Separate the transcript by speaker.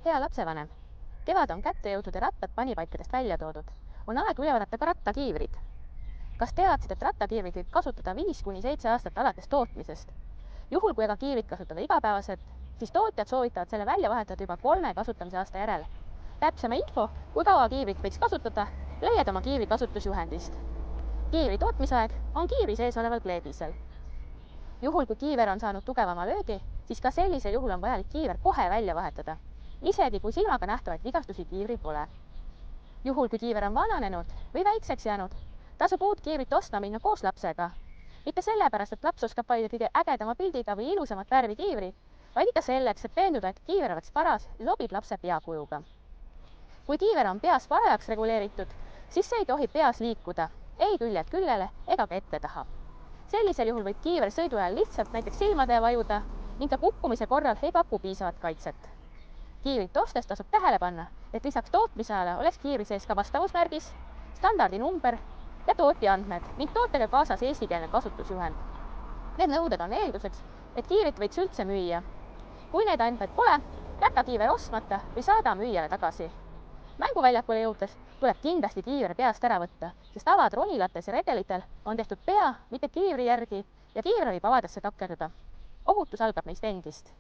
Speaker 1: Hea lapsevanem, kevad on kätte jõudnud ja rattad panipaikadest välja toodud. On aeg üle vaadata ka rattakiivrid. Kas teadsid, et rattakiivrid võib kasutada 5–7 aastat alates tootmisest? Juhul, kui aga kiivrit kasutada igapäevaselt, siis tootjad soovitavad selle välja vahetada juba 3 kasutamise aasta järel. Täpsema info, kui kaua kiivrit võiks kasutada, leiad oma kiivri kasutusjuhendist. Kiivri tootmisaeg on kiivri sees oleval kleebisel. Juhul, kui kiiver on saanud tugevama löögi, siis ka sellisel juhul on vajalik kiiver kohe välja vahetada, isegi kui silmaga nähtavaid vigastusi kiivril pole. Juhul, kui kiiver on vananenud või väikseks jäänud, tasub uut kiivrit ostma minna koos lapsega. Mitte sellepärast, et laps oskab valida kõige ägedama pildiga või ilusamat värvi kiivri, vaid ikka selleks, et veenduda, et kiiver oleks paras ja sobib lapse peakujuga. Kui kiiver on peas parajaks reguleeritud, siis see ei tohi peas liikuda, ei küljelt küljele ega ka ette taha. Sellisel juhul võib kiiver sõidu ajal lihtsalt näiteks silmade vajuda ning ka kukkumise korral ei paku piisavat kaitset. Kiivrit ostes tasub tähele panna, et lisaks tootmisajale oleks kiivri sees ka vastavusmärgis, standardinumber ja tootja andmed ning tootega kaasas eestikeelne kasutusjuhend. Need nõuded on eelduseks, et kiivrit võiks üldse müüa. Kui need andmed pole, jäta kiiver ostmata või saada müüjale tagasi. Mänguväljakule jõudes tuleb kindlasti kiiver peast ära võtta, sest avad ronilates ja redelitel on tehtud pea, mitte kiivri järgi ja kiiver võib avadesse takerduda. Ohutus algab neist endist.